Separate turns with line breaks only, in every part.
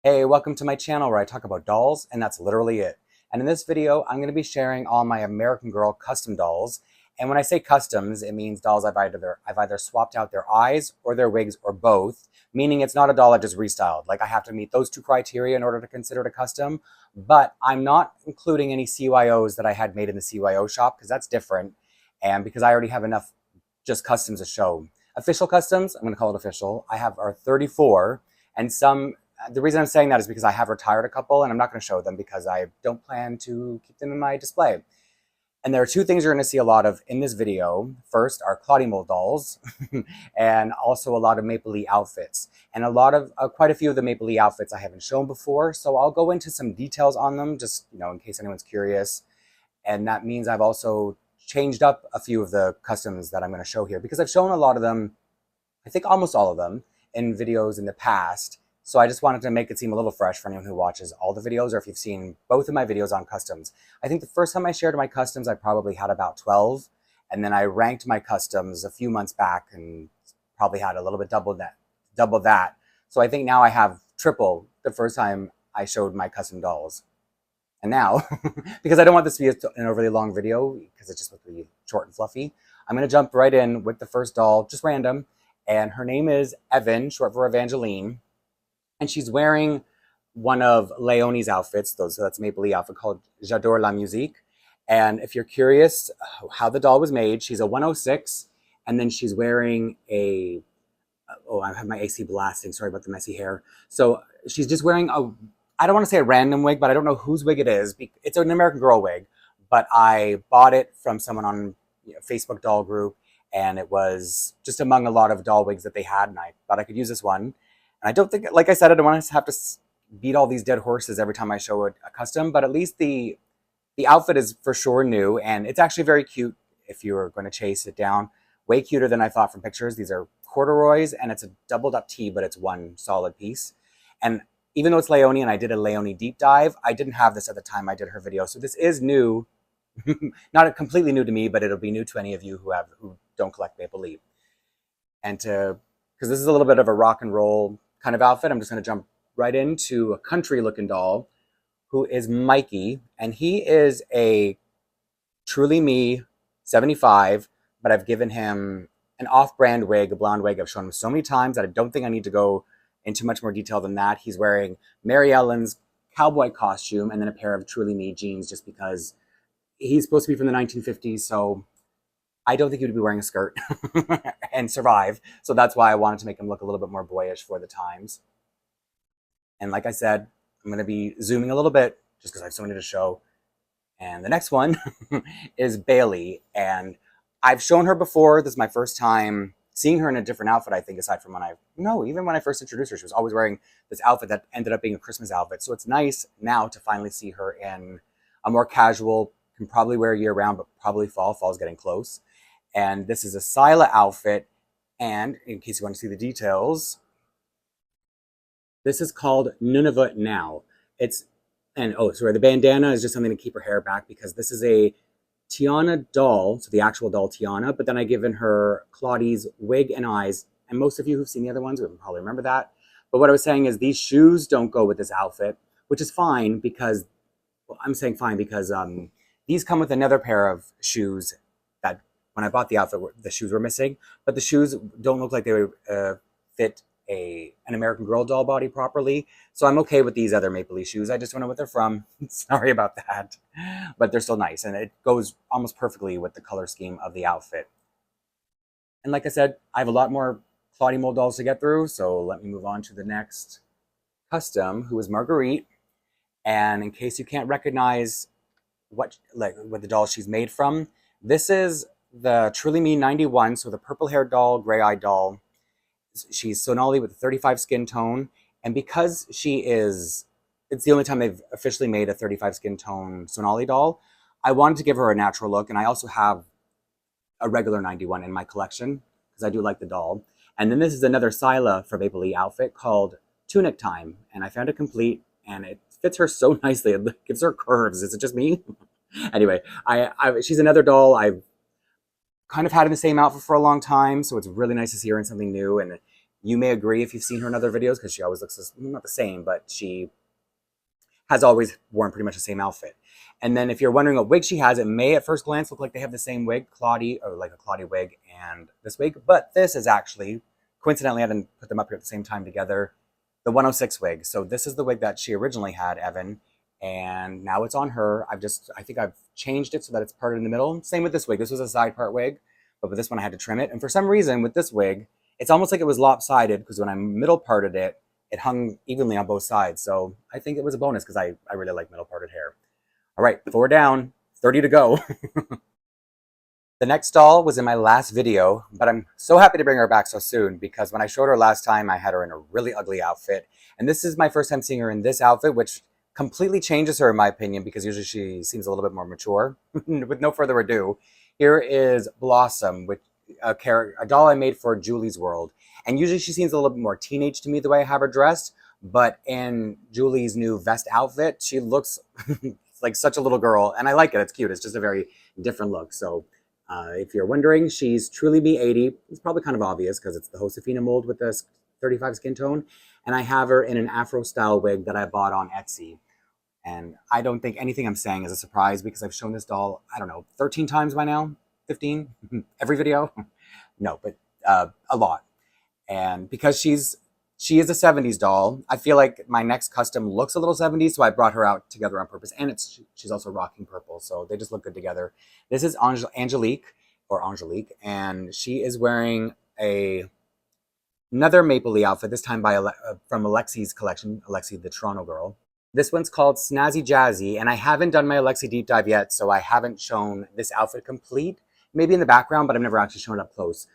Hey, welcome to my channel where I talk about dolls, and that's literally it. And in this video, I'm going to be sharing all my American Girl custom dolls. And when I say customs, it means dolls I've either swapped out their eyes or their wigs or both, meaning it's not a doll I just restyled. Like I have to meet those two criteria in order to consider it a custom. But I'm not including any CYOs that I had made in the CYO shop because that's different. And because I already have enough just customs to show. Official customs, I'm going to call it official, I have are 34, and the reason I'm saying that is because I have retired a couple and I'm not going to show them because I don't plan to keep them in my display. And there are two things you're going to see a lot of in this video. First are Claudie mold dolls and also a lot of Maple Leaf outfits. And quite a few of the Maple Leaf outfits I haven't shown before. So I'll go into some details on them just, in case anyone's curious. And that means I've also changed up a few of the customs that I'm going to show here because I've shown a lot of them, I think almost all of them, in videos in the past. So I just wanted to make it seem a little fresh for anyone who watches all the videos or if you've seen both of my videos on customs. I think the first time I shared my customs, I probably had about 12. And then I ranked my customs a few months back and probably had a little bit double that. So I think now I have triple the first time I showed my custom dolls. And now, because I don't want this to be an overly long video because it's just supposed to be short and fluffy, I'm going to jump right in with the first doll, just random. And her name is Evan, short for Evangeline. And she's wearing one of Leonie's outfits. That's a Maple Leaf outfit called J'adore la musique. And if you're curious how the doll was made, she's a 106. And then she's wearing I have my AC blasting. Sorry about the messy hair. So she's just wearing I don't want to say a random wig, but I don't know whose wig it is. It's an American Girl wig, but I bought it from someone on Facebook doll group. And it was just among a lot of doll wigs that they had. And I thought I could use this one. I don't think, like I said, I don't want to have to beat all these dead horses every time I show a custom, but at least the outfit is for sure new, and it's actually very cute if you were going to chase it down. Way cuter than I thought from pictures. These are corduroys, and it's a doubled up tee, but it's one solid piece. And even though it's Leonie, and I did a Leonie deep dive, I didn't have this at the time I did her video, so this is new. Not completely new to me, but it'll be new to any of you who don't collect Maple Leaf. And because this is a little bit of a rock and roll kind of outfit, I'm just going to jump right into a country looking doll who is Mikey, and he is a Truly Me 75, but I've given him an off-brand wig, a blonde wig. I've shown him so many times that I don't think I need to go into much more detail than that. He's wearing Mary Ellen's cowboy costume and then a pair of Truly Me jeans just because he's supposed to be from the 1950s, so I don't think he would be wearing a skirt and survive. So that's why I wanted to make him look a little bit more boyish for the times. And like I said, I'm going to be zooming a little bit just because I have so many to show. And the next one is Bailey. And I've shown her before. This is my first time seeing her in a different outfit, I think, aside from even when I first introduced her, she was always wearing this outfit that ended up being a Christmas outfit. So it's nice now to finally see her in a more casual, can probably wear year round, but probably fall's getting close. And this is a Sila outfit. And in case you want to see the details, this is called Nunavut Now. The bandana is just something to keep her hair back because this is a Tiana doll, so the actual doll Tiana, but then I've given her Claudie's wig and eyes. And most of you who've seen the other ones would probably remember that. But what I was saying is these shoes don't go with this outfit, which is fine because, I'm saying fine because these come with another pair of shoes that when I bought the outfit, the shoes were missing, but the shoes don't look like they would fit an American Girl doll body properly. So I'm okay with these other Maple Leaf shoes. I just don't know what they're from. Sorry about that. But they're still nice, and it goes almost perfectly with the color scheme of the outfit. And like I said, I have a lot more Claudie mold dolls to get through, so let me move on to the next custom, who is Marguerite. And in case you can't recognize what the doll she's made from, this is the Truly Me 91, so the purple-haired doll, gray-eyed doll. She's Sonali with a 35 skin tone, and because it's the only time they've officially made a 35 skin tone Sonali doll, I wanted to give her a natural look, and I also have a regular 91 in my collection because I do like the doll. And then this is another Sila for Maple Leaf outfit called Tunic Time, and I found it complete, and it fits her so nicely. It gives her curves. Is it just me? Anyway, she's another doll I've kind of had in the same outfit for a long time, so it's really nice to see her in something new. And You may agree if you've seen her in other videos, because she always looks not the same, but she has always worn pretty much the same outfit. And then if you're wondering what wig she has, it may at first glance look like they have the same wig, Claudie, or like a Claudie wig and this wig, but this is actually, coincidentally, I didn't put them up here at the same time together, the 106 wig. So this is the wig that she originally had, Evan, and now it's on her. I think I've changed it so that it's parted in the middle. Same with this wig. This was a side part wig, but with this one I had to trim it. And for some reason with this wig, it's almost like it was lopsided, because when I middle parted it, it hung evenly on both sides. So I think it was a bonus, because I really like middle parted hair. All right, 4 down, 30 to go. The next doll was in my last video, but I'm so happy to bring her back so soon, because when I showed her last time, I had her in a really ugly outfit. And this is my first time seeing her in this outfit, which completely changes her in my opinion, because usually she seems a little bit more mature. With no further ado, here is Blossom, with a doll I made for Julie's World. And usually she seems a little bit more teenage to me the way I have her dressed, but in Julie's new vest outfit, she looks like such a little girl, and I like it. It's cute. It's just a very different look. So if you're wondering, she's truly me 80. It's probably kind of obvious because it's the Josefina mold with this 35 skin tone. And I have her in an Afro style wig that I bought on Etsy. And I don't think anything I'm saying is a surprise, because I've shown this doll, I don't know, 13 times by now, 15, every video. No, but a lot. And because she is a 70s doll, I feel like my next custom looks a little 70s, so I brought her out together on purpose. And she's also rocking purple, so they just look good together. This is Angelique, and she is wearing another mapley outfit, this time from Alexi's collection, Alexi, the Toronto girl. This one's called Snazzy Jazzy, and I haven't done my Alexi deep dive yet, so I haven't shown this outfit complete. Maybe in the background, but I've never actually shown it up close.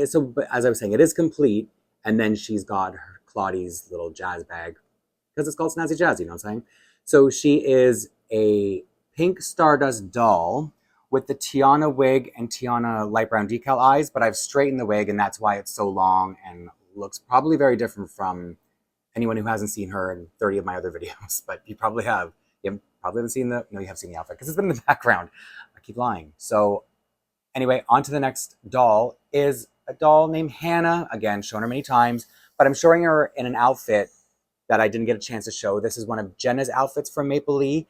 So, as I was saying, it is complete, and then she's got her Claudie's little jazz bag, because it's called Snazzy Jazzy, you know what I'm saying? So she is a pink Stardust doll with the Tiana wig and Tiana light brown decal eyes, but I've straightened the wig, and that's why it's so long and looks probably very different from anyone who hasn't seen her in 30 of my other videos. But you probably have. You probably haven't seen no, you have seen the outfit, because it's been in the background. I keep lying. So anyway, on to the next doll is a doll named Hannah. Again, shown her many times, but I'm showing her in an outfit that I didn't get a chance to show. This is one of Jenna's outfits from Maple Lee.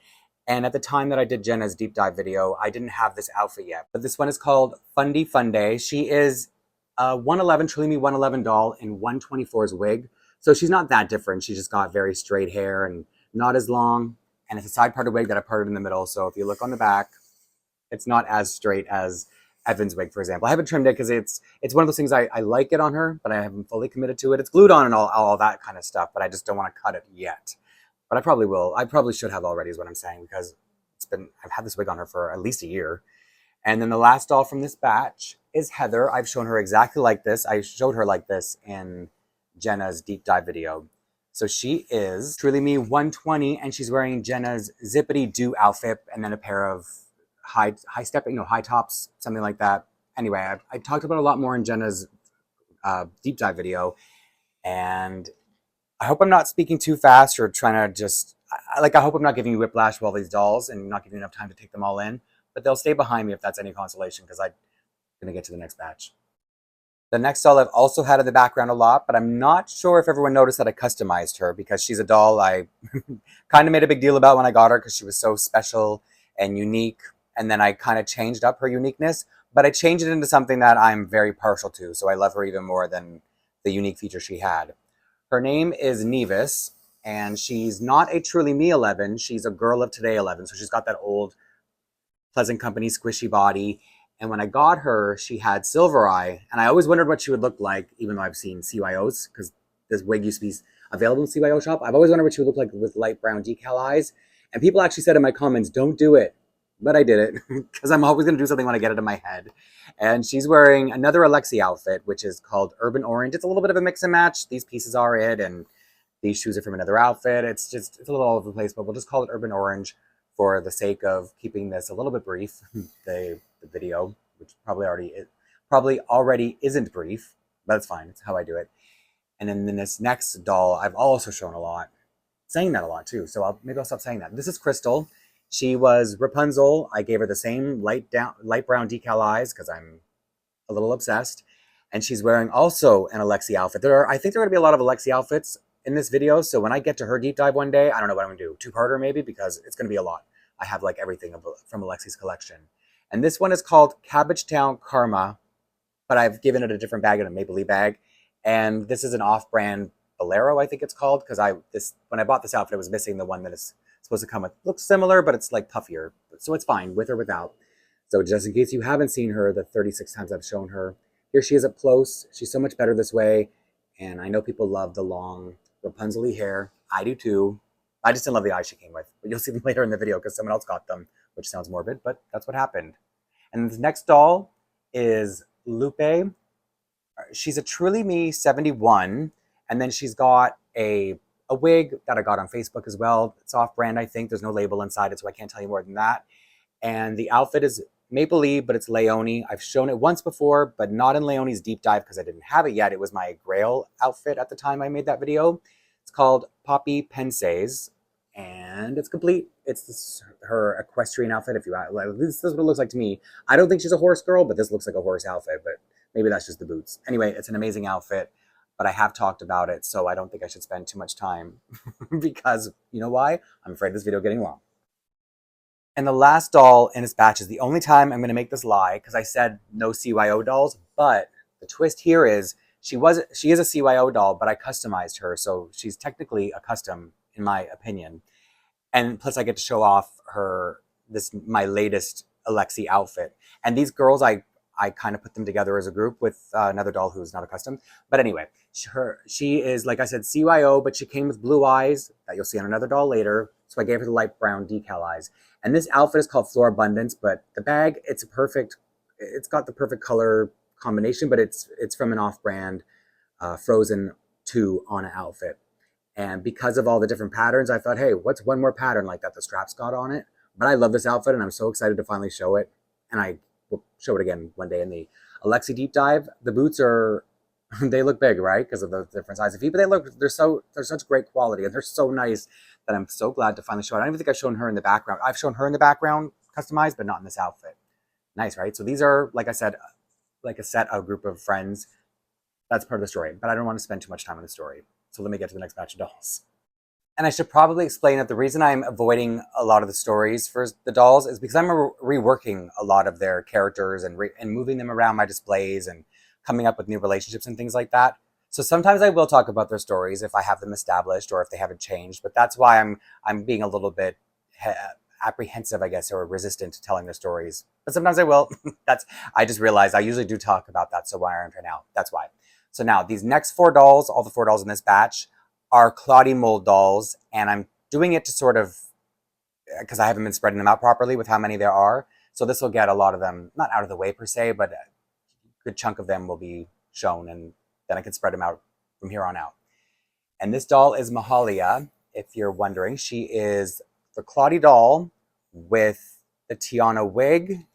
And at the time that I did Jenna's deep dive video, I didn't have this outfit yet. But this one is called Fundy Fun Day. She is a 111, truly me 111 doll in 124's wig. So she's not that different. She just got very straight hair and not as long. And it's a side parted wig that I parted in the middle. So if you look on the back, it's not as straight as Evan's wig, for example. I haven't trimmed it because it's one of those things I like it on her, but I haven't fully committed to it. It's glued on and all that kind of stuff, but I just don't want to cut it yet. But I probably will. I probably should have already, is what I'm saying, because I've had this wig on her for at least a year. And then the last doll from this batch is Heather. I've shown her exactly like this. I showed her like this in Jenna's deep dive video. So she is truly me 120, and she's wearing Jenna's zippity doo outfit and then a pair of high tops, something like that. Anyway, I talked about it a lot more in Jenna's deep dive video, and I hope I'm not speaking too fast or trying to I hope I'm not giving you whiplash with all these dolls and not giving you enough time to take them all in, but they'll stay behind me if that's any consolation, because I'm going to get to the next batch. The next doll I've also had in the background a lot, but I'm not sure if everyone noticed that I customized her, because she's a doll I kind of made a big deal about when I got her, because she was so special and unique. And then I kind of changed up her uniqueness, but I changed it into something that I'm very partial to. So I love her even more than the unique feature she had. Her name is Nevis, and she's not a truly me 11. She's a girl of today 11. So she's got that old Pleasant Company squishy body. And when I got her, she had silver eye. And I always wondered what she would look like, even though I've seen CYOs, because this wig used to be available in CYO shop. I've always wondered what she would look like with light brown decal eyes. And people actually said in my comments, don't do it. But I did it, because I'm always going to do something when I get it in my head. And she's wearing another Alexi outfit, which is called Urban Orange. It's a little bit of a mix and match. These pieces are it, and these shoes are from another outfit. It's a little all over the place, but we'll just call it Urban Orange for the sake of keeping this a little bit brief, the video, which probably already isn't brief, but it's fine. It's how I do it. And then this next doll, I've also shown a lot, saying that a lot too. So maybe I'll stop saying that. This is Crystal. She was Rapunzel. I gave her the same light brown decal eyes, because I'm a little obsessed. And she's wearing also an Alexi outfit. I think there are going to be a lot of Alexi outfits in this video. So when I get to her deep dive one day, I don't know what I'm going to do. Two-parter maybe, because it's going to be a lot. I have like everything from Alexi's collection. And this one is called Cabbage Town Karma, but I've given it a different bag, in a Maple Leaf bag. And this is an off-brand Bolero, I think it's called, because when I bought this outfit, it was missing the one that is supposed to come with. Looks similar, but it's like puffier. So it's fine, with or without. So just in case you haven't seen her, the 36 times I've shown her, here she is up close. She's so much better this way. And I know people love the long Rapunzel-y hair. I do too. I just didn't love the eyes she came with. But you'll see them later in the video because someone else got them, which sounds morbid, but that's what happened. And the next doll is Lupe. She's a Truly Me 71. And then she's got a wig that I got on Facebook as well. It's off-brand, I think. There's no label inside it, so I can't tell you more than that. And the outfit is Maple Leaf, but it's Leonie. I've shown it once before, but not in Leonie's deep dive because I didn't have it yet. It was my Grail outfit at the time I made that video. It's called Poppy Pensays, and it's complete. It's her equestrian outfit. This is what it looks like to me. I don't think she's a horse girl, but this looks like a horse outfit, but maybe that's just the boots. Anyway, it's an amazing outfit, but I have talked about it, so I don't think I should spend too much time because you know why? I'm afraid of this video getting long. And the last doll in this batch is the only time I'm going to make this lie because I said no CYO dolls, but the twist here is she is a CYO doll, but I customized her, so she's technically a custom in my opinion. And plus I get to show off my latest Alexi outfit. And these girls, I kind of put them together as a group with another doll who's not a custom. But anyway, she is, like I said, CYO, but she came with blue eyes that you'll see on another doll later. So I gave her the light brown decal eyes. And this outfit is called Floor Abundance, but the bag, it's got the perfect color combination, but it's from an off-brand Frozen 2 on an outfit. And because of all the different patterns, I thought, hey, what's one more pattern like that the straps got on it? But I love this outfit, and I'm so excited to finally show it. And I will show it again one day in the Alexi deep dive. The boots they look big, right? Because of the different size of feet, but they're such great quality, and they're so nice that I'm so glad to finally show it. I don't even think I've shown her in the background. I've shown her in the background customized, but not in this outfit. Nice, right? So these are, like I said, like a group of friends. That's part of the story, but I don't want to spend too much time on the story. So let me get to the next batch of dolls. And I should probably explain that the reason I'm avoiding a lot of the stories for the dolls is because I'm reworking a lot of their characters and moving them around my displays and coming up with new relationships and things like that. So sometimes I will talk about their stories if I have them established or if they haven't changed, but that's why I'm being a little bit apprehensive, I guess, or resistant to telling their stories. But sometimes I will. I just realized I usually do talk about that, so why aren't I now? That's why. So now these next 4 dolls, all the 4 dolls in this batch, are Claudie mold dolls, and I'm doing it to sort of, because I haven't been spreading them out properly with how many there are. So this will get a lot of them, not out of the way per se, but a good chunk of them will be shown, and then I can spread them out from here on out. And this doll is Mahalia, if you're wondering. She is the Claudie doll with the Tiana wig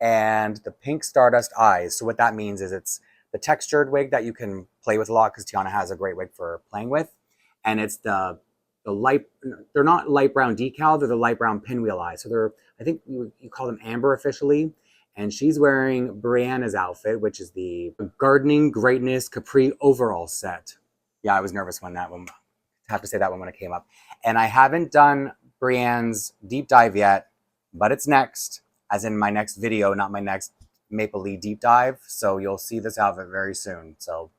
and the pink Stardust eyes. So what that means is it's the textured wig that you can play with a lot because Tiana has a great wig for playing with. And it's the light, they're not light brown decal, they're the light brown pinwheel eyes. So I think you call them amber officially. And she's wearing Brianna's outfit, which is the Gardening Greatness Capri overall set. Yeah, I was nervous when I have to say that one when it came up. And I haven't done Brianne's deep dive yet, but it's next, as in my next video, not my next Maple Leaf deep dive. So you'll see this outfit very soon. So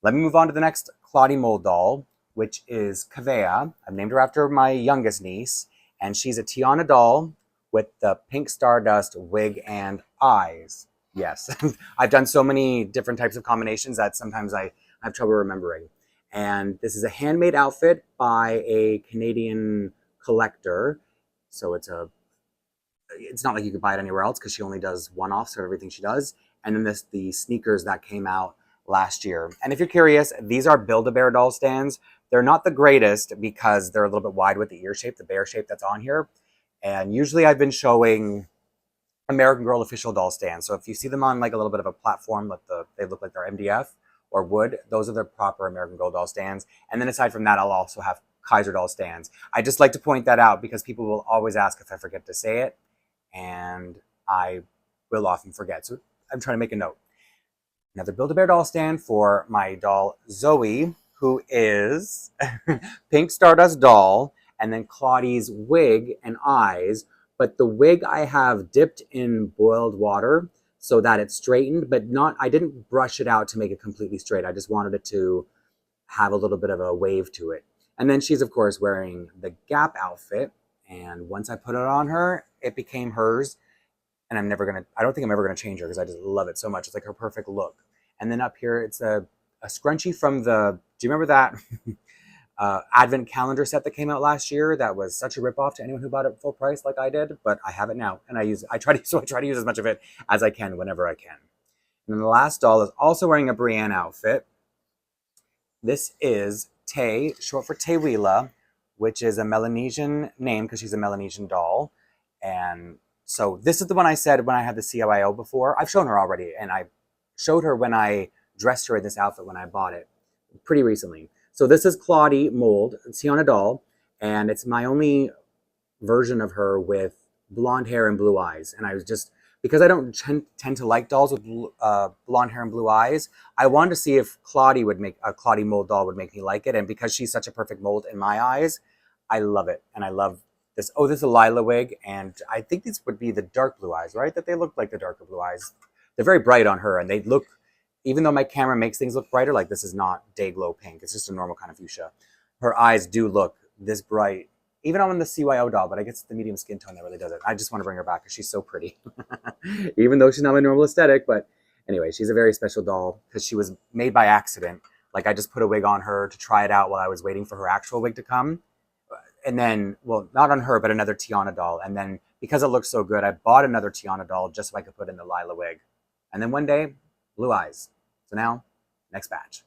let me move on to the next Claudie mold doll, which is Kavea. I've named her after my youngest niece, and she's a Tiana doll with the pink Stardust wig and eyes. Yes, I've done so many different types of combinations that sometimes I have trouble remembering. And this is a handmade outfit by a Canadian collector. So it's not like you could buy it anywhere else because she only does one-offs of everything she does. And then the sneakers that came out last year. And if you're curious, these are Build-A-Bear doll stands. They're not the greatest because they're a little bit wide with the ear shape, the bear shape that's on here. And usually I've been showing American Girl official doll stands. So if you see them on like a little bit of a platform, they look like they're MDF or wood, those are the proper American Girl doll stands. And then aside from that, I'll also have Kaiser doll stands. I just like to point that out because people will always ask if I forget to say it, and I will often forget. So I'm trying to make a note. another Build-A-Bear doll stand for my doll Zoe, who is Pink Stardust doll, and then Claudie's wig and eyes. But the wig I have dipped in boiled water so that it's straightened, but not, I didn't brush it out to make it completely straight. I just wanted it to have a little bit of a wave to it. And then she's, of course, wearing the Gap outfit. And once I put it on her, it became hers. And I don't think I'm ever gonna change her because I just love it so much. It's like her perfect look. And then up here, it's a scrunchie from do you remember that advent calendar set that came out last year? That was such a ripoff to anyone who bought it full price like I did, but I have it now. And I try to use as much of it as I can whenever I can. And then the last doll is also wearing a Brienne outfit. This is Tay, short for Taywila, which is a Melanesian name because she's a Melanesian doll. And so this is the one I said when I had the COIO before. I've shown her already, and I showed her when I dressed her in this outfit when I bought it pretty recently. So this is Claudie mold, Tiana doll, and it's my only version of her with blonde hair and blue eyes. And I was just, because I don't tend to like dolls with blonde hair and blue eyes, I wanted to see if Claudie mold doll would make me like it. And because she's such a perfect mold in my eyes, I love it. And I love this. Oh, this is a Lila wig. And I think these would be the dark blue eyes, right? That they look like the darker blue eyes. They're very bright on her, and they look, even though my camera makes things look brighter, like this is not day glow pink, it's just a normal kind of fuchsia. Her eyes do look this bright, even on the CYO doll, but I guess the medium skin tone that really does it. I just want to bring her back because she's so pretty. Even though she's not my normal aesthetic, but anyway, she's a very special doll because she was made by accident. Like I just put a wig on her to try it out while I was waiting for her actual wig to come. And then, well, not on her, but another Tiana doll. And then because it looked so good, I bought another Tiana doll just so I could put in the Lila wig. And then one day, blue eyes. So now, next batch.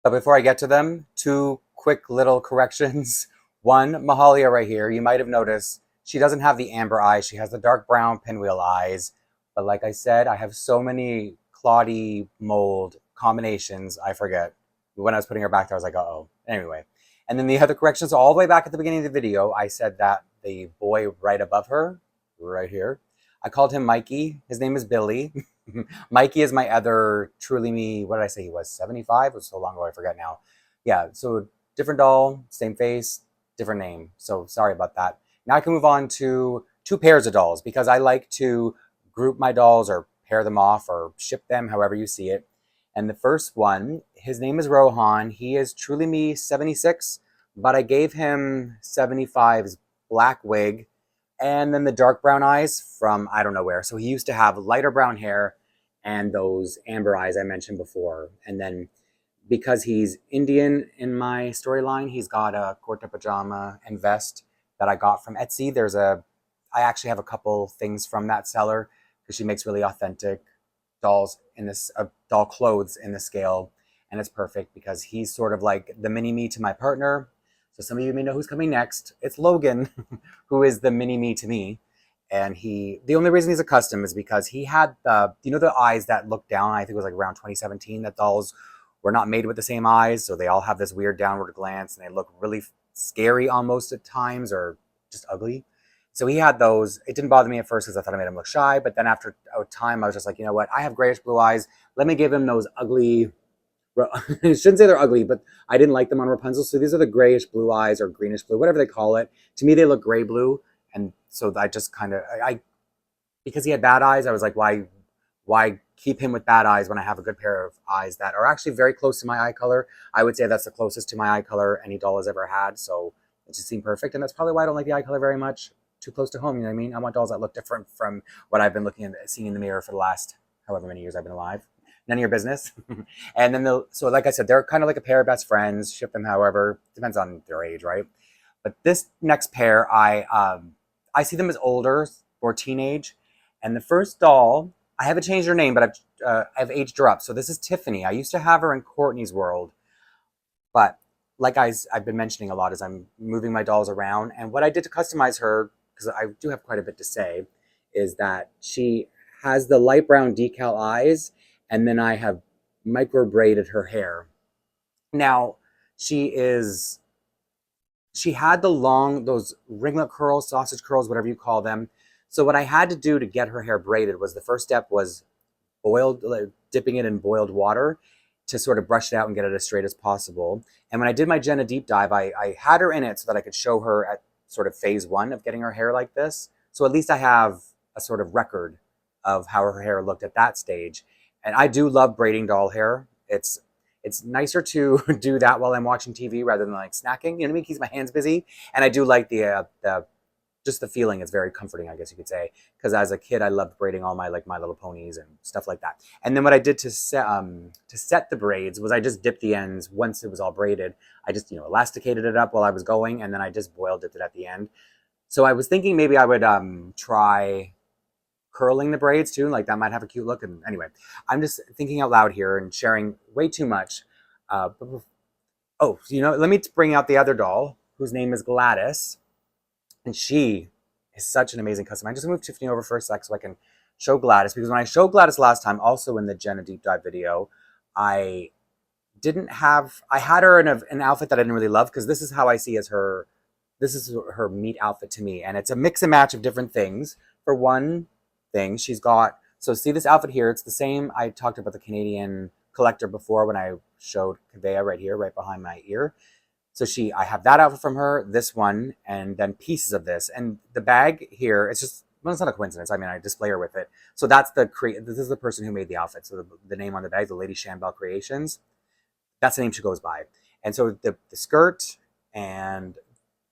But before I get to them, two quick little corrections. One, Mahalia right here, you might have noticed, she doesn't have the amber eyes. She has the dark brown pinwheel eyes. But like I said, I have so many Claudie mold combinations, I forget. When I was putting her back there, I was like, uh-oh. Anyway. And then the other corrections, all the way back at the beginning of the video, I said that the boy right above her, right here, I called him Mikey. His name is Billy. Mikey is my other Truly Me, what did I say he was, 75? It was so long ago, I forget now. Yeah, so different doll, same face, different name. So sorry about that. Now I can move on to two pairs of dolls because I like to group my dolls or pair them off or ship them, however you see it. And the first one, his name is Rohan. He is Truly Me 76, but I gave him 75's black wig and then the dark brown eyes from I don't know where. So he used to have lighter brown hair and those amber eyes I mentioned before. And then because he's Indian in my storyline, he's got a kurta pajama and vest that I got from Etsy. I actually have a couple things from that seller because she makes really authentic dolls in this doll clothes in the scale, and it's perfect because he's sort of like the mini me to my partner. So some of you may know who's coming next. It's Logan, who is the mini me to me. And the only reason he's a custom is because he had the eyes that look down. I think it was like around 2017 that dolls were not made with the same eyes, so they all have this weird downward glance and they look really scary almost at times or just ugly. So he had those. It didn't bother me at first because I thought I made him look shy, but then after a time I was just like, you know what, I have grayish blue eyes. Let me give him those ugly, I shouldn't say they're ugly, but I didn't like them on Rapunzel. So these are the grayish blue eyes or greenish blue, whatever they call it. To me, they look gray blue. And so I just kind of, because he had bad eyes, I was like, why keep him with bad eyes when I have a good pair of eyes that are actually very close to my eye color? I would say that's the closest to my eye color any doll has ever had. So it just seemed perfect. And that's probably why I don't like the eye color very much. Too close to home, you know what I mean? I want dolls that look different from what I've been seeing in the mirror for the last however many years I've been alive. None of your business. And then so like I said, they're kind of like a pair of best friends. Ship them however, depends on their age, right? But this next pair, I see them as older or teenage. And the first doll, I haven't changed her name, but I've aged her up. So this is Tiffany. I used to have her in Courtney's World, but like I've been mentioning a lot as I'm moving my dolls around. And what I did to customize her, because I do have quite a bit to say, is that she has the light brown decal eyes, and then I have micro braided her hair. Now, she had those ringlet curls, sausage curls, whatever you call them. So what I had to do to get her hair braided was the first step was boiled, like, dipping it in boiled water to sort of brush it out and get it as straight as possible. And when I did my Jenna deep dive, I had her in it so that I could show her at sort of phase one of getting her hair like this. So at least I have a sort of record of how her hair looked at that stage. And I do love braiding doll hair. It's nicer to do that while I'm watching TV rather than like snacking. You know what I mean? Keeps my hands busy. And I do like the just the feeling. It's very comforting, I guess you could say. Because as a kid, I loved braiding all my like My Little Ponies and stuff like that. And then what I did to set the braids was I just dipped the ends once it was all braided. I just elasticated it up while I was going, and then I just boil dipped it at the end. So I was thinking maybe I would try curling the braids too, like that might have a cute look. And anyway, I'm just thinking out loud here and sharing way too much. Oh, let me bring out the other doll whose name is Gladys, and she is such an amazing customer. I just moved Tiffany over for a sec so I can show Gladys, because when I showed Gladys last time, also in the Jenna deep dive video, I had her in an outfit that I didn't really love, because this is how I see as her, this is her meet outfit to me, and it's a mix and match of different things. For one thing, she's got, so see this outfit here, it's the same, I talked about the Canadian collector before when I showed Kavea right here, right behind my ear. So I have that outfit from her, this one, and then pieces of this. And the bag here, it's just, well, it's not a coincidence. I mean, I display her with it. So this is the person who made the outfit. So the name on the bag, the Lady Shambell Creations, that's the name she goes by. And so the skirt, and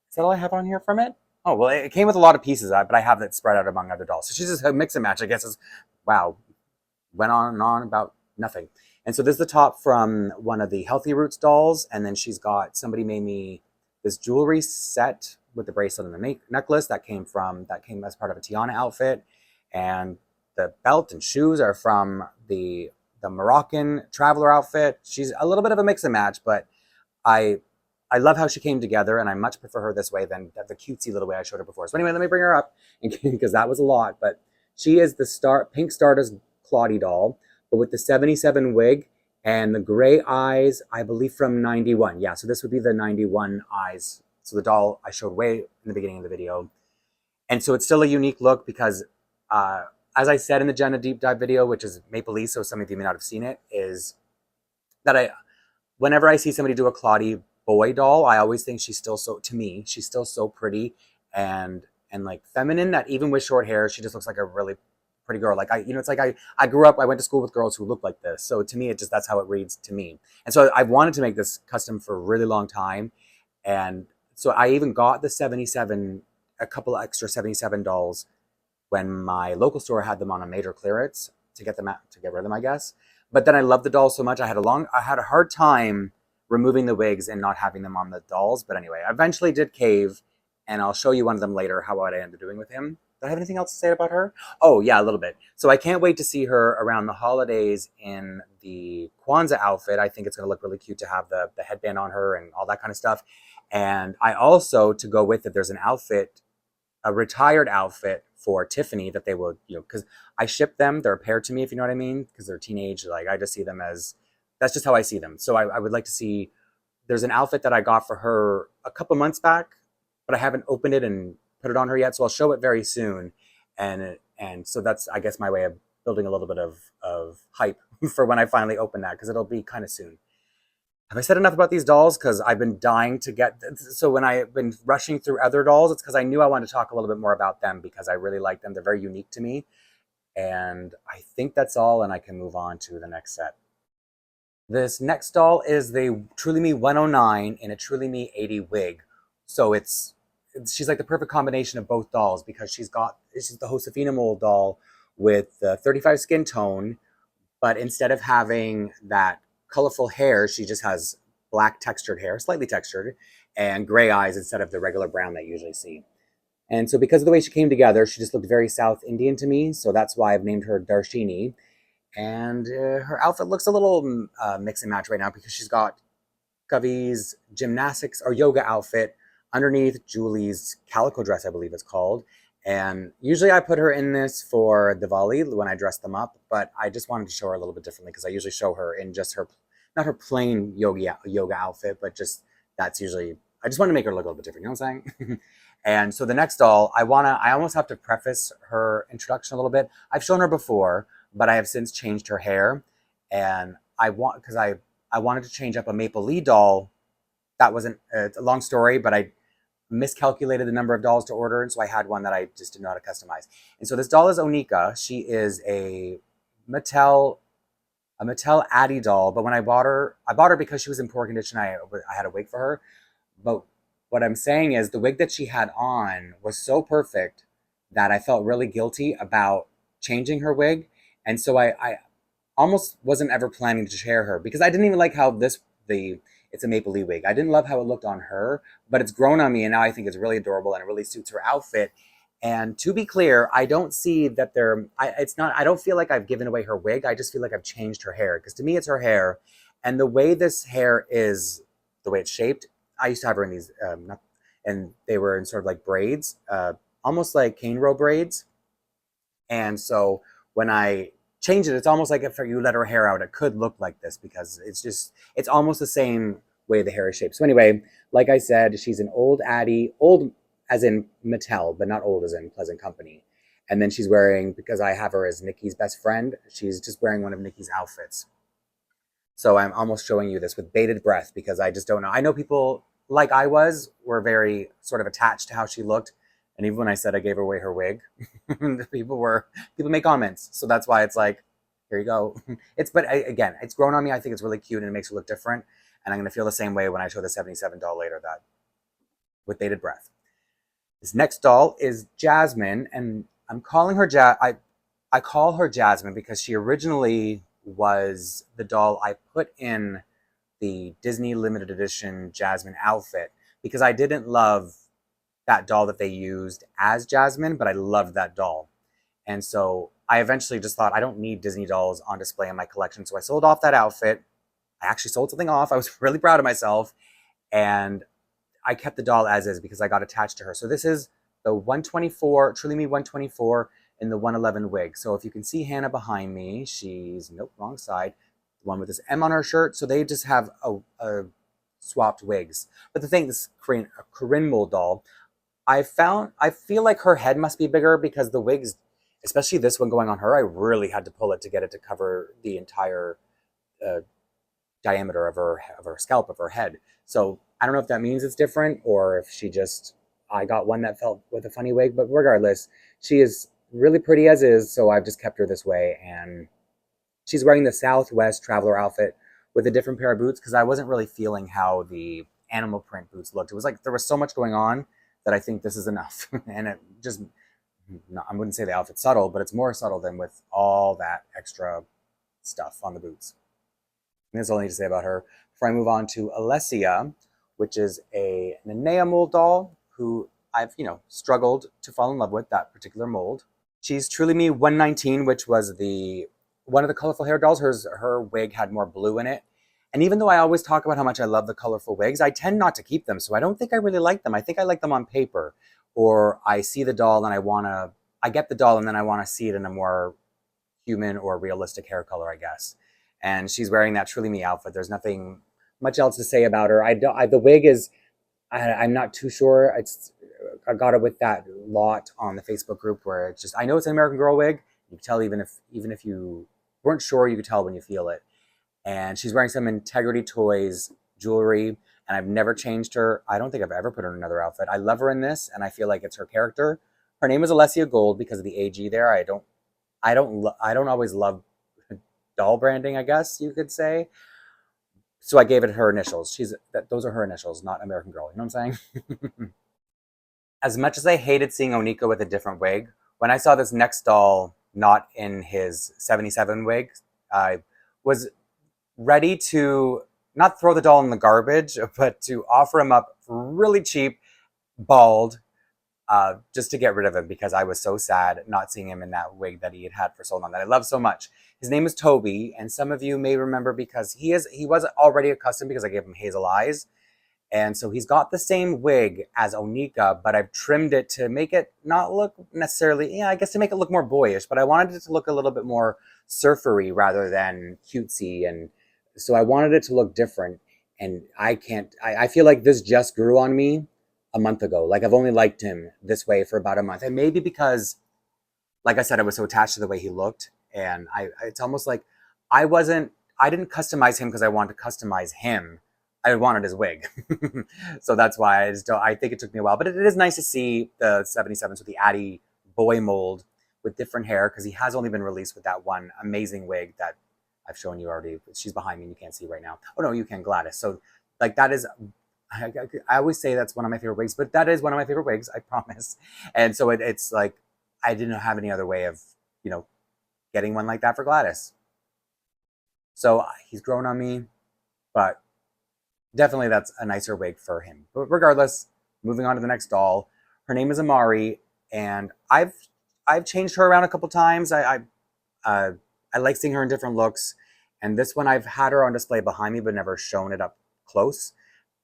is that all I have on here from it? Oh, well, it came with a lot of pieces, but I have that spread out among other dolls. So she's just a mix and match, I guess. Wow, went on and on about nothing. And so this is the top from one of the Healthy Roots dolls. And then she's got, somebody made me this jewelry set with the bracelet and the necklace that came as part of a Tiana outfit. And the belt and shoes are from the Moroccan traveler outfit. She's a little bit of a mix and match, but I love how she came together, and I much prefer her this way than the cutesy little way I showed her before. So anyway, let me bring her up, because that was a lot. But she is the Pink Stardust Claudie doll, but with the 77 wig and the gray eyes, I believe from 91. Yeah, so this would be the 91 eyes. So the doll I showed way in the beginning of the video. And so it's still a unique look because, as I said in the Jenna deep dive video, which is Maple Leaf, so some of you may not have seen it, is that whenever I see somebody do a Claudie boy doll, I always think she's still so pretty and like feminine, that even with short hair, she just looks like a really pretty girl. Like it's like I grew up, I went to school with girls who look like this. So to me, that's how it reads to me. And so I've wanted to make this custom for a really long time. And so I even got the 77, a couple of extra 77 dolls when my local store had them on a major clearance to get rid of them, I guess. But then I loved the dolls so much, I had a hard time removing the wigs and not having them on the dolls. But anyway, I eventually did cave, and I'll show you one of them later, how what I ended up doing with him. Do I have anything else to say about her? Oh yeah, a little bit. So I can't wait to see her around the holidays in the Kwanzaa outfit. I think it's going to look really cute to have the headband on her and all that kind of stuff. And I also, to go with it, there's an outfit, a retired outfit for Tiffany that they will, because I ship them, they're a pair to me, if you know what I mean, because they're teenage. Like, I just see them as, that's just how I see them. So I would like to see, there's an outfit that I got for her a couple months back, but I haven't opened it and put it on her yet. So I'll show it very soon. And so that's, I guess, my way of building a little bit of hype for when I finally open that, because it'll be kind of soon. Have I said enough about these dolls? Because I've been dying to get, so when I've been rushing through other dolls, it's because I knew I wanted to talk a little bit more about them, because I really like them. They're very unique to me. And I think that's all, and I can move on to the next set. This next doll is the Truly Me 109 in a Truly Me 80 wig. So she's like the perfect combination of both dolls, because she's the Josefina mold doll with the 35 skin tone, but instead of having that colorful hair, she just has black textured hair, slightly textured, and gray eyes instead of the regular brown that you usually see. And so because of the way she came together, she just looked very South Indian to me. So that's why I've named her Darshini. And her outfit looks a little mix and match right now, because she's got Kavi's gymnastics or yoga outfit underneath Julie's calico dress, I believe it's called. And usually I put her in this for Diwali when I dress them up, but I just wanted to show her a little bit differently, because I usually show her in just her, not her plain yoga outfit, but just that's usually, I just want to make her look a little bit different, you know what I'm saying? And so the next doll, I almost have to preface her introduction a little bit. I've shown her before, but I have since changed her hair, and because I wanted to change up a Maple Lee doll. That wasn't a long story, but I miscalculated the number of dolls to order, and so I had one that I just didn't know how to customize. And so this doll is Onika. She is Mattel a Mattel Addie doll, but when I bought her because she was in poor condition. I had a wig for her, but what I'm saying is the wig that she had on was so perfect that I felt really guilty about changing her wig, and so I almost wasn't ever planning to share her because I didn't even like how it's a Maple Leaf wig. I didn't love how it looked on her, but it's grown on me, and now I think it's really adorable and it really suits her outfit. And to be clear, I don't see that I don't feel like I've given away her wig. I just feel like I've changed her hair because to me it's her hair. And the way this hair is, the way it's shaped, I used to have her in these, and they were in sort of like braids, almost like cane row braids. And so when I change it, it's almost like if you let her hair out, it could look like this because it's almost the same way the hair is shaped. So anyway, like I said, she's an old Addie, old as in Mattel, but not old as in Pleasant Company. And then she's wearing, because I have her as Nikki's best friend, she's just wearing one of Nikki's outfits. So I'm almost showing you this with bated breath because I just don't know. I know people like I were very sort of attached to how she looked. And even when I said I gave away her wig, people make comments. So that's why it's like, here you go. Again, it's grown on me. I think it's really cute and it makes her look different. And I'm going to feel the same way when I show the 77 doll later, that with bated breath. This next doll is Jasmine, and I'm calling her I call her Jasmine because she originally was the doll I put in the Disney limited edition Jasmine outfit because I didn't love that doll that they used as Jasmine, but I loved that doll. And so I eventually just thought I don't need Disney dolls on display in my collection. So I sold off that outfit. I actually sold something off. I was really proud of myself. And I kept the doll as is because I got attached to her. So this is the 124, Truly Me 124 in the 111 wig. So if you can see Hannah behind me, nope, wrong side. The one with this M on her shirt. So they just have a swapped wigs. But the thing, this Corinne mold doll, I feel like her head must be bigger because the wigs, especially this one going on her, I really had to pull it to get it to cover the entire diameter of her scalp, of her head. So I don't know if that means it's different or if I got one that felt with a funny wig, but regardless, she is really pretty as is, so I've just kept her this way. And she's wearing the Southwest Traveler outfit with a different pair of boots because I wasn't really feeling how the animal print boots looked. It was like there was so much going on that I think this is enough. And it just, I wouldn't say the outfit's subtle, but it's more subtle than with all that extra stuff on the boots. And that's all I need to say about her. Before I move on to Alexia, which is a Nenea mold doll who I've, struggled to fall in love with, that particular mold. She's Truly Me 119, which was one of the colorful hair dolls. Her wig had more blue in it. And even though I always talk about how much I love the colorful wigs, I tend not to keep them. So I don't think I really like them. I think I like them on paper. Or I see the doll and I get the doll and then I want to see it in a more human or realistic hair color, I guess. And she's wearing that Truly Me outfit. There's nothing much else to say about her. The wig is, I'm not too sure. I got it with that lot on the Facebook group where it's just, I know it's an American Girl wig. You can tell even if you weren't sure, you could tell when you feel it. And she's wearing some Integrity Toys jewelry, and I've never changed her. I don't think I've ever put her in another outfit. I love her in this, and I feel like it's her character. Her name is Alexia Gold because of the AG there. I don't always love doll branding, I guess you could say. So I gave it her initials. Those are her initials, not American Girl. You know what I'm saying? As much as I hated seeing Onika with a different wig, when I saw this next doll not in his 77 wig, I was ready to not throw the doll in the garbage, but to offer him up really cheap, bald, just to get rid of him because I was so sad not seeing him in that wig that he had for so long that I love so much. His name is Toby, and some of you may remember because he was already accustomed because I gave him hazel eyes. And so he's got the same wig as Onika, but I've trimmed it to make it not look necessarily, I guess to make it look more boyish, but I wanted it to look a little bit more surfery rather than cutesy. And so I wanted it to look different. And I feel like this just grew on me a month ago. Like I've only liked him this way for about a month. And maybe because, like I said, I was so attached to the way he looked And it's almost like I wasn't, I didn't customize him because I wanted to customize him. I wanted his wig. So that's why I think it took me a while. But it is nice to see the 77s with the Addy boy mold with different hair, because he has only been released with that one amazing wig that I've shown you already. She's behind me and you can't see right now. Oh no, you can, Gladys. So like that is, I always say that's one of my favorite wigs, but that is one of my favorite wigs, I promise. And so it's like, I didn't have any other way of, you know, getting one like that for Gladys. So he's grown on me, but definitely that's a nicer wig for him. But regardless, moving on to the next doll. Her name is Amari, and I've changed her around a couple times. I like seeing her in different looks, and this one I've had her on display behind me, but never shown it up close.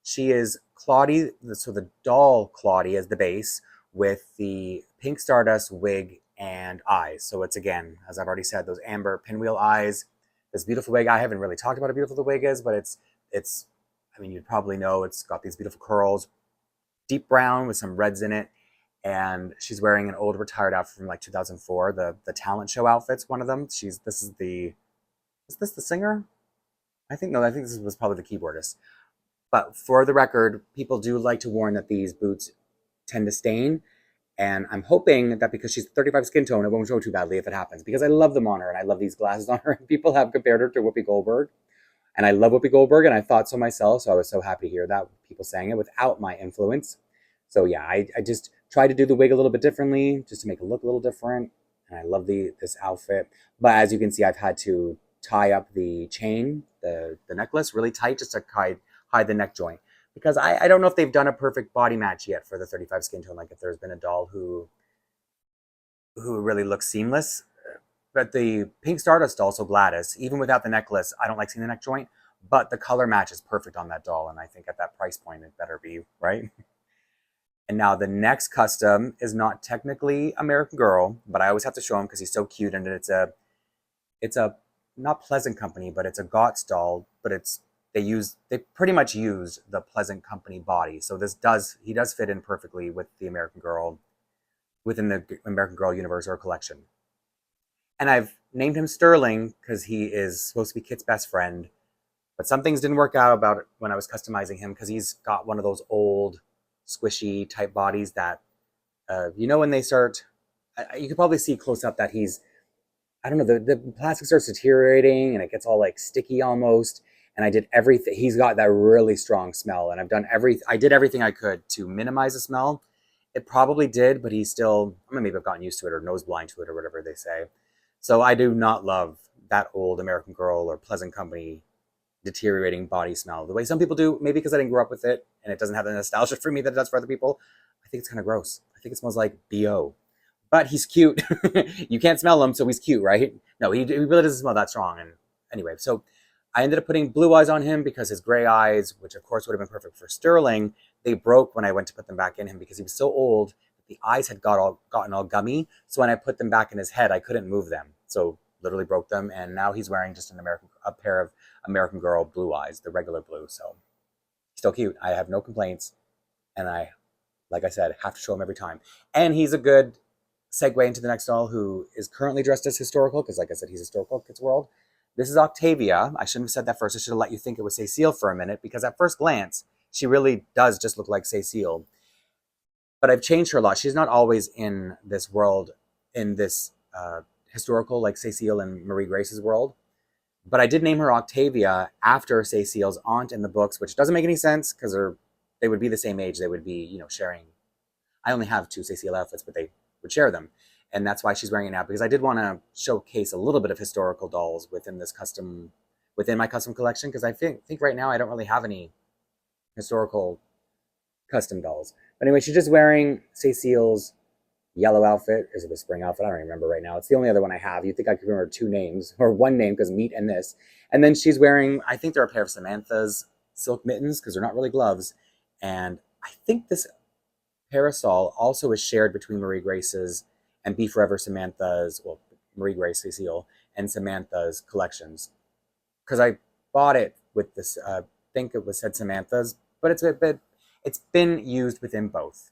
She is Claudie, so the doll Claudie is the base with the pink Stardust wig and eyes. So it's, again, as I've already said, those amber pinwheel eyes. This beautiful wig, I haven't really talked about how beautiful the wig is, but it's I mean, you'd probably know it's got these beautiful curls, deep brown with some reds in it. And she's wearing an old retired outfit from like 2004, the talent show outfits, one of them. Is this the singer? I think, no, I think this was probably the keyboardist. But for the record, people do like to warn that these boots tend to stain. And I'm hoping that because she's 35 skin tone, it won't show too badly if it happens. Because I love them on her, and I love these glasses on her. And people have compared her to Whoopi Goldberg. And I love Whoopi Goldberg, and I thought so myself. So I was so happy to hear that, people saying it without my influence. So yeah, I just tried to do the wig a little bit differently, just to make it look a little different. And I love this outfit. But as you can see, I've had to tie up the chain, the necklace, really tight, just to hide the neck joint. Because I don't know if they've done a perfect body match yet for the 35 skin tone, like if there's been a doll who really looks seamless. But the pink Stardust doll, so Gladys, even without the necklace, I don't like seeing the neck joint, but the color match is perfect on that doll, and I think at that price point, it better be, right? And now the next custom is not technically American Girl, but I always have to show him because he's so cute, and it's a not Pleasant Company, but it's a GOTS doll, but they pretty much use the Pleasant Company body. So he does fit in perfectly with the American Girl, within the American Girl universe or collection. And I've named him Sterling because he is supposed to be Kit's best friend. But some things didn't work out about it when I was customizing him, because he's got one of those old, squishy type bodies that, when they start, you could probably see close up that I don't know, the plastic starts deteriorating and it gets all like sticky almost. And I did everything. He's got that really strong smell, and I did everything I could to minimize the smell. It probably did, but he's still, I mean, maybe I've gotten used to it or nose blind to it or whatever they say. So I do not love that old American Girl or Pleasant Company deteriorating body smell the way some people do, maybe because I didn't grow up with it and it doesn't have the nostalgia for me that it does for other people. I think it's kind of gross. I think it smells like BO. But he's cute. You can't smell him, so he's cute, right? No, he really doesn't smell that strong. And anyway, so I ended up putting blue eyes on him because his gray eyes, which of course would have been perfect for Sterling, they broke when I went to put them back in him because he was so old. The eyes had gotten all gummy. So when I put them back in his head, I couldn't move them. So literally broke them. And now he's wearing just a pair of American Girl blue eyes, the regular blue. So still cute. I have no complaints. And like I said, have to show him every time. And he's a good segue into the next doll, who is currently dressed as historical, because like I said, he's historical Kids World. This is Octavia. I shouldn't have said that first. I should have let you think it was Cecile for a minute, because at first glance, she really does just look like Cecile. But I've changed her a lot. She's not always in this world, in this historical, like Cecile and Marie Grace's world. But I did name her Octavia after Cecile's aunt in the books, which doesn't make any sense because they would be the same age. They would be, sharing. I only have 2 Cecile outfits, but they would share them. And that's why she's wearing it now, because I did want to showcase a little bit of historical dolls within my custom collection, because I think right now I don't really have any historical custom dolls. But anyway, she's just wearing Cecile's yellow outfit. Is it the spring outfit? I don't remember right now. It's the only other one I have. You'd think I could remember 2 names, or 1 name, because meat and this. And then she's wearing, I think they're a pair of Samantha's silk mittens, because they're not really gloves. And I think this parasol also is shared between Marie Grace's and Be Forever Samantha's, well, Marie Grace, Cecile, and Samantha's collections. Because I bought it with this, I think it said Samantha's, but it's been used within both.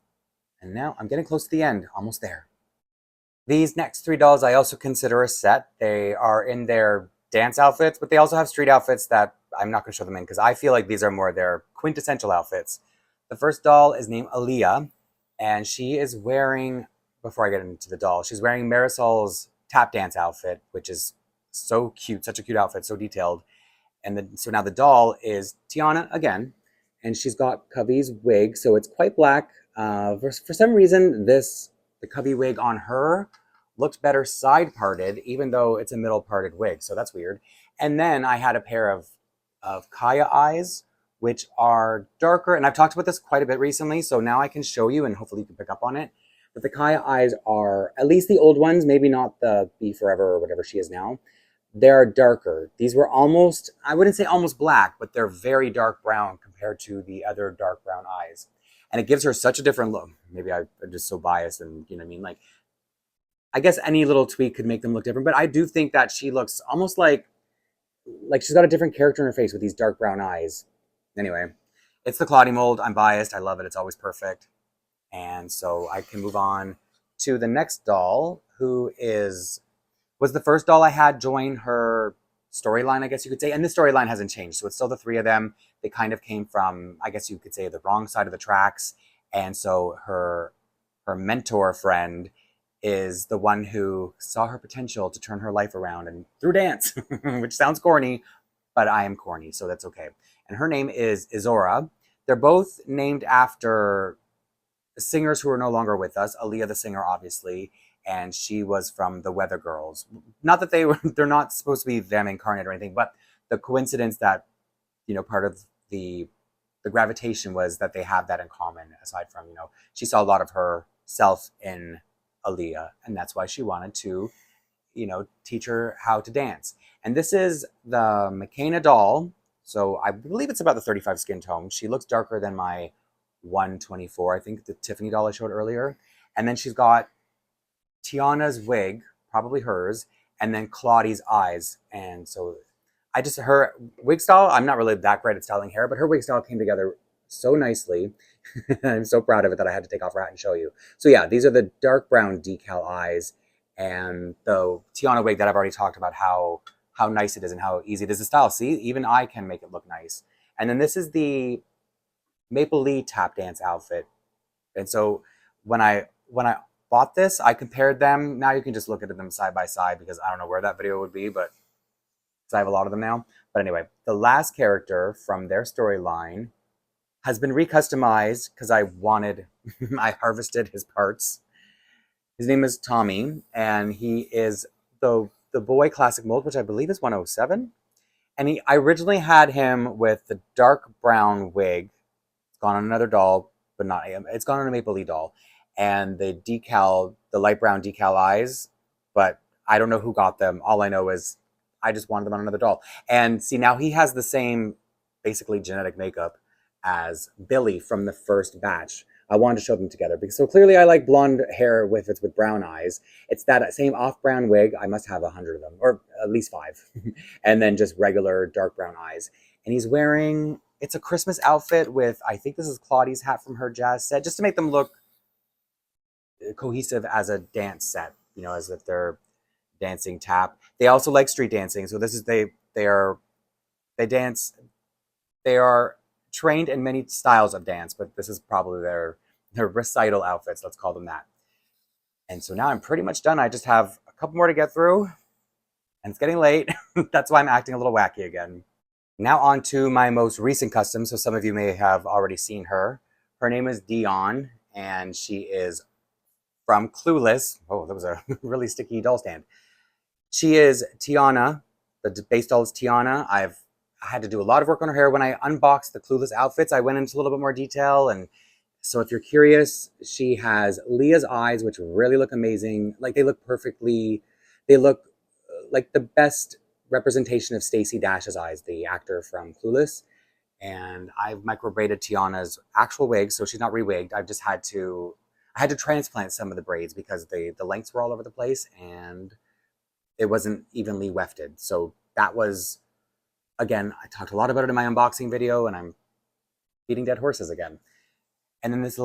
And now I'm getting close to the end, almost there. These next three dolls I also consider a set. They are in their dance outfits, but they also have street outfits that I'm not going to show them in because I feel like these are more their quintessential outfits. The first doll is named Aaliyah, and she is wearing, before I get into the doll, she's wearing Marisol's tap dance outfit, which is so cute, such a cute outfit, so detailed. So now the doll is Tiana again, and she's got Cubby's wig, so it's quite black. For some reason, the Cubby wig on her looked better side parted, even though it's a middle parted wig, so that's weird. And then I had a pair of Kaya eyes, which are darker, and I've talked about this quite a bit recently, so now I can show you, and hopefully you can pick up on it. But the Kaya eyes are, at least the old ones, maybe not the Be Forever or whatever she is now, they're darker. These were almost, I wouldn't say almost black, but they're very dark brown compared to the other dark brown eyes. And it gives her such a different look. Maybe I'm just so biased and, you know what I mean? Like, I guess any little tweak could make them look different, but I do think that she looks almost like she's got a different character in her face with these dark brown eyes. Anyway, it's the Claudie mold. I'm biased. I love it. It's always perfect. And so I can move on to the next doll, who was the first doll I had join her storyline, I guess you could say. And the storyline hasn't changed. So it's still the three of them. They kind of came from, I guess you could say, the wrong side of the tracks. And so her mentor friend is the one who saw her potential to turn her life around and through dance, which sounds corny, but I am corny, so that's okay. And her name is Izora. They're both named after singers who are no longer with us. Aaliyah, the singer, obviously, and she was from the Weather Girls. Not that they're not supposed to be them incarnate or anything, but the coincidence that, you know, part of the gravitation was that they have that in common, aside from, you know, she saw a lot of herself in Aaliyah, and that's why she wanted to, you know, teach her how to dance. And this is the McKenna doll. So I believe it's about the 35 skin tone. She looks darker than my 124, I think, the Tiffany doll I showed earlier. And then she's got Tiana's wig, probably hers, and then Claudie's eyes. And so her wig style, I'm not really that great at styling hair, but her wig style came together so nicely. I'm so proud of it that I had to take off her hat and show you. So yeah, these are the dark brown decal eyes, and the Tiana wig that I've already talked about how nice it is and how easy it is to style. See, even I can make it look nice. And then this is the Maple Lee tap dance outfit. And so when I bought this, I compared them. Now you can just look at them side by side because I don't know where that video would be, but because I have a lot of them now. But anyway, the last character from their storyline has been recustomized because I harvested his parts. His name is Tommy, and he is the boy classic mold, which I believe is 107. And I originally had him with the dark brown wig. It's gone on another doll, but not him. It's gone on a Maple Lee doll. And the light brown decal eyes, but I don't know who got them. All I know is I just wanted them on another doll. And see, now he has the same, basically, genetic makeup as Billy from the first batch. I wanted to show them together because so clearly I like blonde hair with brown eyes. It's that same off brown wig. I must have 100 of them, or at least 5, and then just regular dark brown eyes. And he's wearing, it's a Christmas outfit with, I think this is Claudie's hat from her jazz set, just to make them look cohesive as a dance set, you know, as if they're dancing tap. They also like street dancing, so this is they dance. They are trained in many styles of dance, but this is probably their recital outfits. Let's call them that. And so now I'm pretty much done. I just have a couple more to get through, and it's getting late. That's why I'm acting a little wacky again. Now on to my most recent custom. So some of you may have already seen her. Her name is Dion, and she is from Clueless. Oh, that was a really sticky doll stand. She is Tiana. The base doll is Tiana. I had to do a lot of work on her hair. When I unboxed the Clueless outfits, I went into a little bit more detail. And so if you're curious, she has Leah's eyes, which really look amazing. Like they look perfectly, they look like the best representation of Stacey Dash's eyes, the actor from Clueless. And I've microbraided Tiana's actual wig, so she's not re-wigged. I had to transplant some of the braids because the lengths were all over the place and it wasn't evenly wefted. So that was, again, I talked a lot about it in my unboxing video, and I'm beating dead horses again. And then this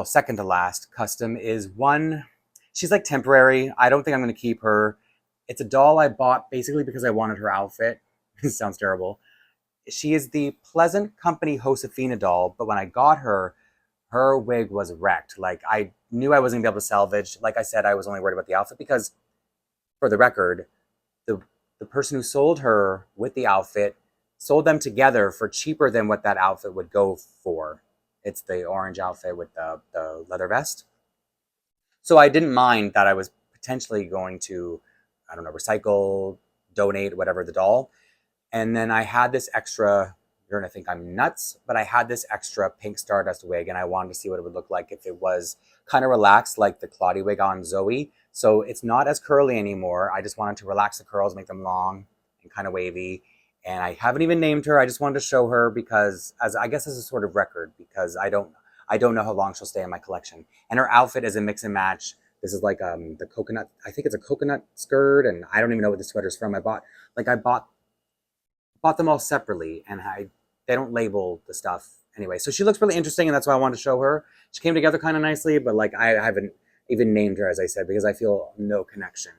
second to last custom is one, She's like temporary. I don't think I'm going to keep her. It's a doll I bought basically because I wanted her outfit. This sounds terrible. She is the Pleasant Company Josefina doll, but when I got her, her wig was wrecked. Like, I knew I wasn't going to be able to salvage. Like I said, I was only worried about the outfit because, for the record, the the person who sold her with the outfit sold them together for cheaper than what that outfit would go for. It's the orange outfit with the leather vest. So I didn't mind that I was potentially going to, I don't know, recycle, donate, whatever, the doll. And then I had this extra, you're gonna think I'm nuts, but I had this extra pink Stardust wig and I wanted to see what it would look like if it was kind of relaxed like the Claudie wig on Zoe. So it's not as curly anymore. I just wanted to relax the curls, make them long and kind of wavy. And I haven't even named her. I just wanted to show her because, as I guess, as a sort of record, because I don't know how long she'll stay in my collection. And her outfit is a mix and match. This is like the coconut, I think it's a coconut skirt, and I don't even know what the sweater's from. I bought them all separately, and they don't label the stuff anyway. So she looks really interesting, and that's why I wanted to show her. She came together kind of nicely, but like I haven't even named her, as I said, because I feel no connection.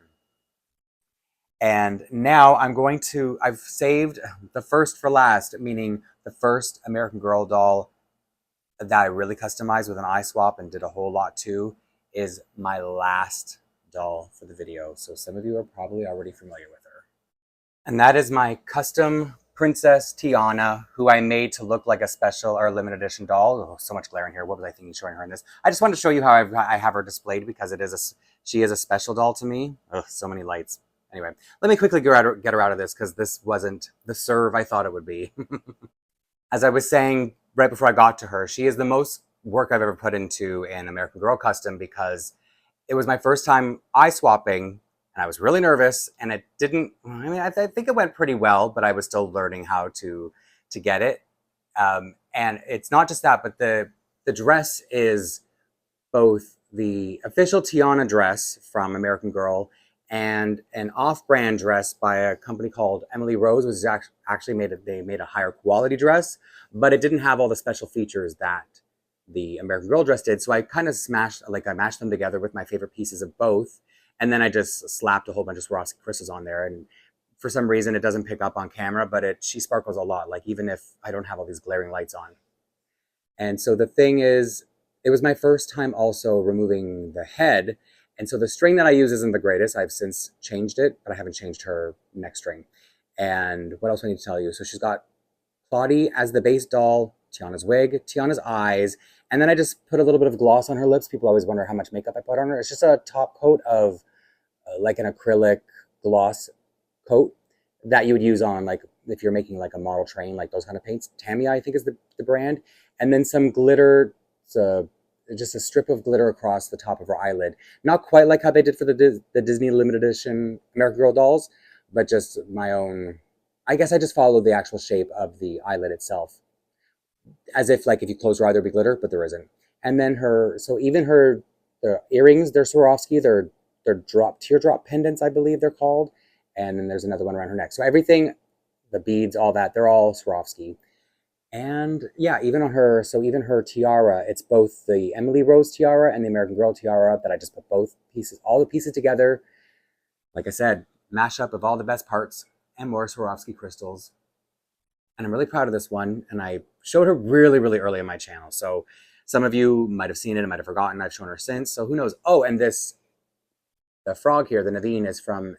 And now I've saved the first for last, meaning the first American Girl doll that I really customized with an eye swap and did a whole lot to, is my last doll for the video. So some of you are probably already familiar with her. And that is my custom Princess Tiana, who I made to look like a special or limited edition doll. Oh, so much glare in here. What was I thinking showing her in this? I just wanted to show you how I have her displayed because she is a special doll to me. Ugh, so many lights. Anyway, let me quickly get her out of this because this wasn't the serve I thought it would be. As I was saying right before I got to her, she is the most work I've ever put into an American Girl custom because it was my first time eye swapping and I was really nervous and it didn't, I mean, I think it went pretty well, but I was still learning how to get it. And it's not just that, but the dress is both the official Tiana dress from American Girl and an off-brand dress by a company called Emily Rose, which is actually they made a higher quality dress, but it didn't have all the special features that the American Girl dress did. So I kind of I mashed them together with my favorite pieces of both. And then I just slapped a whole bunch of Swarovski crystals on there. And for some reason, it doesn't pick up on camera, but she sparkles a lot, like even if I don't have all these glaring lights on. And so the thing is, it was my first time also removing the head. And so the string that I use isn't the greatest. I've since changed it, but I haven't changed her neck string. And what else do I need to tell you? So she's got Claudie as the base doll, Tiana's wig, Tiana's eyes, and then I just put a little bit of gloss on her lips. People always wonder how much makeup I put on her. It's just a top coat of like an acrylic gloss coat that you would use on, like, if you're making like a model train, like those kind of paints. Tamiya, I think, is the brand. And then some glitter, just a strip of glitter across the top of her eyelid. Not quite like how they did for the Disney limited edition American Girl dolls, but just my own. I guess I just followed the actual shape of the eyelid itself. As if, like, if you close your eye, there'd be glitter, but there isn't. And then the earrings, they're Swarovski. They're teardrop pendants, I believe they're called. And then there's another one around her neck. So everything, the beads, all that, they're all Swarovski. And yeah, even her tiara, it's both the Emily Rose tiara and the American Girl tiara that I just put all the pieces together. Like I said, mashup of all the best parts and more Swarovski crystals. And I'm really proud of this one. And I showed her really, really early in my channel. So some of you might have seen it and might have forgotten. I've shown her since. So who knows? Oh, and the frog here, the Naveen, is from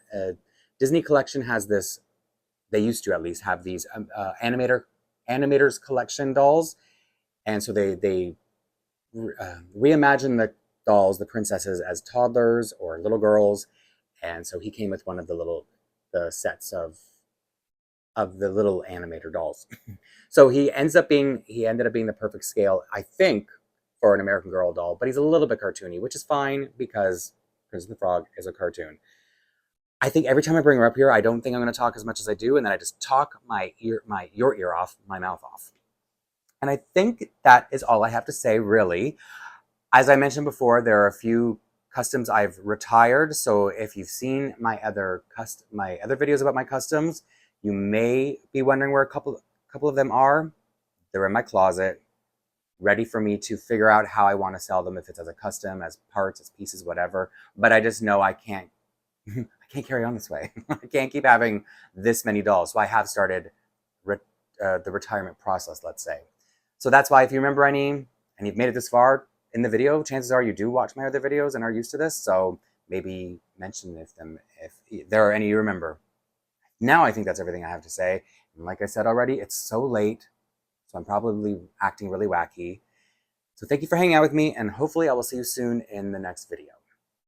Disney Collection. Has this, they used to at least have these animators collection dolls. And so they reimagined the dolls, the princesses, as toddlers or little girls. And so he came with one of the sets of the little animator dolls. So he ended up being the perfect scale, I think, for an American Girl doll, but he's a little bit cartoony, which is fine because Princess the Frog is a cartoon. I think every time I bring her up here, I don't think I'm going to talk as much as I do, and then I just talk your ear off, my mouth off. And I think that is all I have to say, really. As I mentioned before, there are a few customs I've retired, so if you've seen my other videos about my customs, you may be wondering where a couple of them are. They're in my closet. ready for me to figure out how I want to sell them, if it's as a custom, as parts, as pieces, whatever. But I just know I can't I can't carry on this way. I can't keep having this many dolls. So I have started the retirement process, let's say. So that's why, if you remember any, and you've made it this far in the video, chances are you do watch my other videos and are used to this. So maybe mention if there are any you remember. Now I think that's everything I have to say. And like I said already, it's so late, so I'm probably acting really wacky. So thank you for hanging out with me, and hopefully I will see you soon in the next video.